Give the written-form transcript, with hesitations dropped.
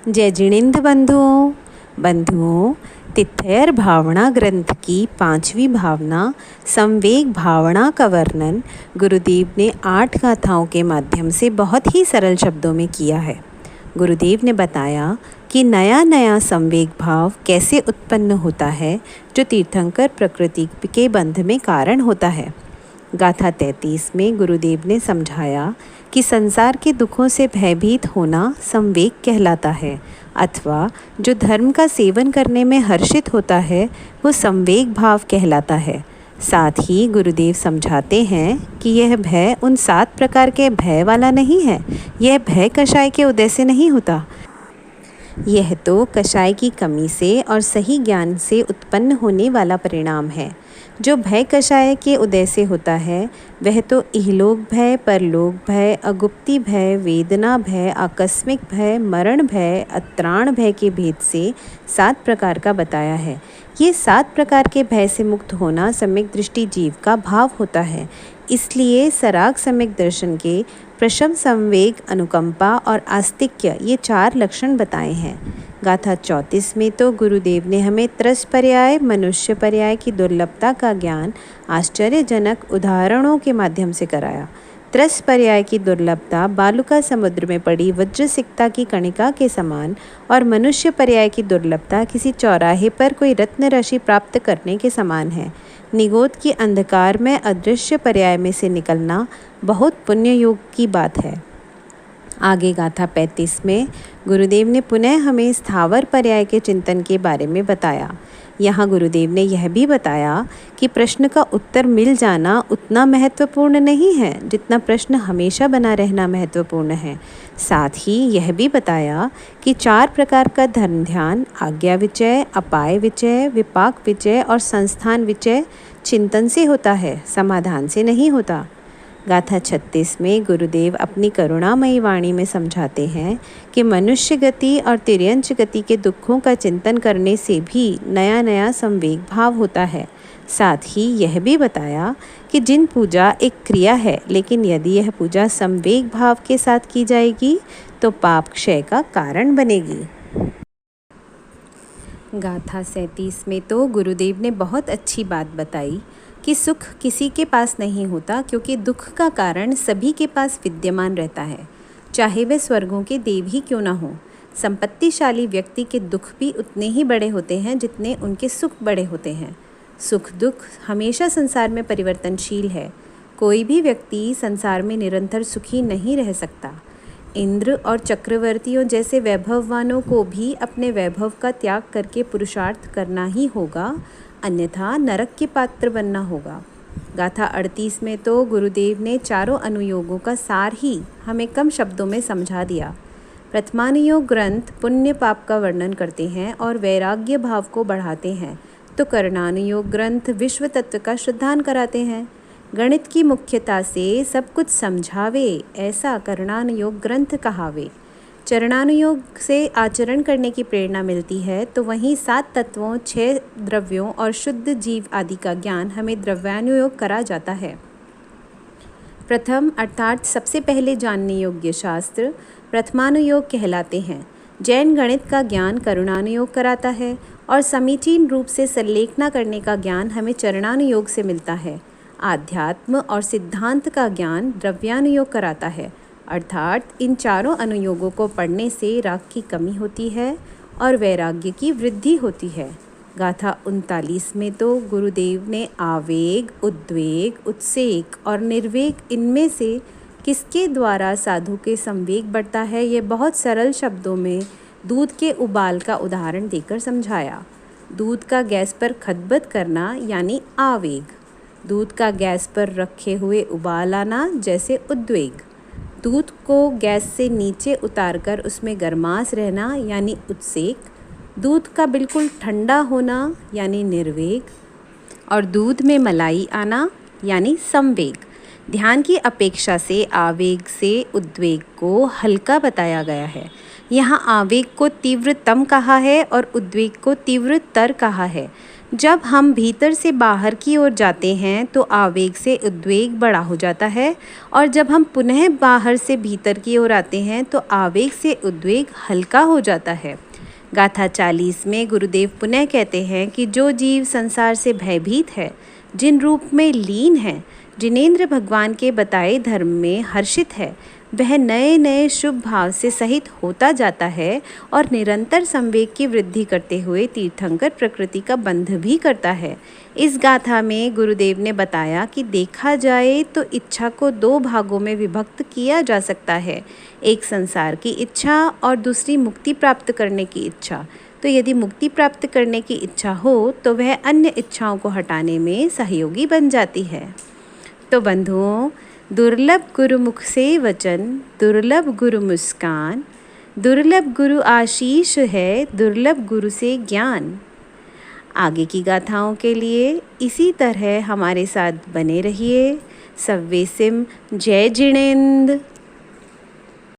जय जिणेंद्र बंधुओं, तिथयर भावना ग्रंथ की 5वीं भावना संवेग भावना का वर्णन गुरुदेव ने 8 गाथाओं के माध्यम से बहुत ही सरल शब्दों में किया है। गुरुदेव ने बताया कि नया नया संवेग भाव कैसे उत्पन्न होता है, जो तीर्थंकर प्रकृति के बंध में कारण होता है। गाथा 33 में गुरुदेव ने समझाया कि संसार के दुखों से भयभीत होना संवेग कहलाता है, अथवा जो धर्म का सेवन करने में हर्षित होता है वो संवेग भाव कहलाता है। साथ ही गुरुदेव समझाते हैं कि यह भय उन 7 प्रकार के भय वाला नहीं है। यह भय कषाय के उदय से नहीं होता। यह तो कषाय की कमी से और सही ज्ञान से उत्पन्न होने वाला परिणाम है। जो भय कषाय के उदय से होता है वह तो इहलोक भय, परलोक भय, अगुप्ती भय, वेदना भय, आकस्मिक भय, मरण भय, अत्राण भय के भेद से 7 प्रकार का बताया है। ये 7 प्रकार के भय से मुक्त होना सम्यक दृष्टि जीव का भाव होता है। इसलिए सराग सम्यक दर्शन के प्रशम, संवेग, अनुकंपा और आस्तिक्य ये 4 लक्षण बताए हैं। गाथा 34 में तो गुरुदेव ने हमें त्रस पर्याय, मनुष्य पर्याय की दुर्लभता का ज्ञान आश्चर्यजनक उदाहरणों के माध्यम से कराया। त्रस पर्याय की दुर्लभता बालुका समुद्र में पड़ी वज्रसिक्ता की कणिका के समान और मनुष्य पर्याय की दुर्लभता किसी चौराहे पर कोई रत्न राशि प्राप्त करने के समान है। निगोद की अंधकार में अदृश्य पर्याय में से निकलना बहुत पुण्य योग की बात है। आगे गाथा 35 में गुरुदेव ने पुनः हमें स्थावर पर्याय के चिंतन के बारे में बताया। यहाँ गुरुदेव ने यह भी बताया कि प्रश्न का उत्तर मिल जाना उतना महत्वपूर्ण नहीं है जितना प्रश्न हमेशा बना रहना महत्वपूर्ण है। साथ ही यह भी बताया कि 4 प्रकार का धर्म ध्यान आज्ञा विचय, अपाय विचय, विपाक विचय और संस्थान विचय चिंतन से होता है, समाधान से नहीं होता। गाथा 36 में गुरुदेव अपनी करुणामयी वाणी में समझाते हैं कि मनुष्य गति और तिर्यंच गति के दुखों का चिंतन करने से भी नया नया संवेग भाव होता है। साथ ही यह भी बताया कि जिन पूजा एक क्रिया है, लेकिन यदि यह पूजा संवेग भाव के साथ की जाएगी तो पाप क्षय का कारण बनेगी। गाथा 37 में तो गुरुदेव ने बहुत अच्छी बात बताई कि सुख किसी के पास नहीं होता, क्योंकि दुख का कारण सभी के पास विद्यमान रहता है, चाहे वे स्वर्गों के देव ही क्यों ना हो। संपत्तिशाली व्यक्ति के दुख भी उतने ही बड़े होते हैं जितने उनके सुख बड़े होते हैं। सुख दुख हमेशा संसार में परिवर्तनशील है। कोई भी व्यक्ति संसार में निरंतर सुखी नहीं रह सकता। इंद्र और चक्रवर्तियों जैसे वैभववानों को भी अपने वैभव का त्याग करके पुरुषार्थ करना ही होगा, अन्यथा नरक के पात्र बनना होगा। गाथा 38 में तो गुरुदेव ने चारों अनुयोगों का सार ही हमें कम शब्दों में समझा दिया। प्रथमानुयोग ग्रंथ पुण्य पाप का वर्णन करते हैं और वैराग्य भाव को बढ़ाते हैं, तो कर्णानुयोग ग्रंथ विश्व तत्व का श्रद्धान कराते हैं। गणित की मुख्यता से सब कुछ समझावे, ऐसा कर्णानुयोग ग्रंथ कहावे। चरणानुयोग से आचरण करने की प्रेरणा मिलती है, तो वहीं 7 तत्वों, 6 द्रव्यों और शुद्ध जीव आदि का ज्ञान हमें द्रव्यानुयोग करा जाता है। प्रथम अर्थात सबसे पहले जानने योग्य शास्त्र प्रथमानुयोग कहलाते हैं। जैन गणित का ज्ञान करुणानुयोग कराता है और समीचीन रूप से संलेखना करने का ज्ञान हमें चरणानुयोग से मिलता है। आध्यात्म और सिद्धांत का ज्ञान द्रव्यानुयोग कराता है, अर्थात इन चारों अनुयोगों को पढ़ने से राग की कमी होती है और वैराग्य की वृद्धि होती है। गाथा 39 में तो गुरुदेव ने आवेग, उद्वेग, उत्सेक और निर्वेग इनमें से किसके द्वारा साधु के संवेग बढ़ता है, ये बहुत सरल शब्दों में दूध के उबाल का उदाहरण देकर समझाया। दूध का गैस पर खदबद करना यानी आवेग, दूध का गैस पर रखे हुए उबाल आना जैसे उद्वेग, दूध को गैस से नीचे उतारकर उसमें गर्मास रहना यानी उत्सेक, दूध का बिल्कुल ठंडा होना यानी निर्वेग और दूध में मलाई आना यानी संवेग। ध्यान की अपेक्षा से आवेग से उद्वेग को हल्का बताया गया है। यहाँ आवेग को तीव्रतम कहा है और उद्वेग को तीव्रतर कहा है। जब हम भीतर से बाहर की ओर जाते हैं तो आवेग से उद्वेग बड़ा हो जाता है, और जब हम पुनः बाहर से भीतर की ओर आते हैं तो आवेग से उद्वेग हल्का हो जाता है। गाथा 40 में गुरुदेव पुनः कहते हैं कि जो जीव संसार से भयभीत है, जिन रूप में लीन है, जिनेंद्र भगवान के बताए धर्म में हर्षित है, वह नए नए शुभ भाव से सहित होता जाता है और निरंतर संवेग की वृद्धि करते हुए तीर्थंकर प्रकृति का बंध भी करता है। इस गाथा में गुरुदेव ने बताया कि देखा जाए तो इच्छा को दो भागों में विभक्त किया जा सकता है, एक संसार की इच्छा और दूसरी मुक्ति प्राप्त करने की इच्छा। तो यदि मुक्ति प्राप्त करने की इच्छा हो तो वह अन्य इच्छाओं को हटाने में सहयोगी बन जाती है। तो बंधुओं, दुर्लभ गुरु मुख से वचन, दुर्लभ गुरु मुस्कान, दुर्लभ गुरु आशीष है, दुर्लभ गुरु से ज्ञान। आगे की गाथाओं के लिए इसी तरह हमारे साथ बने रहिए। सव्वे सिम जय जिनेंद्र।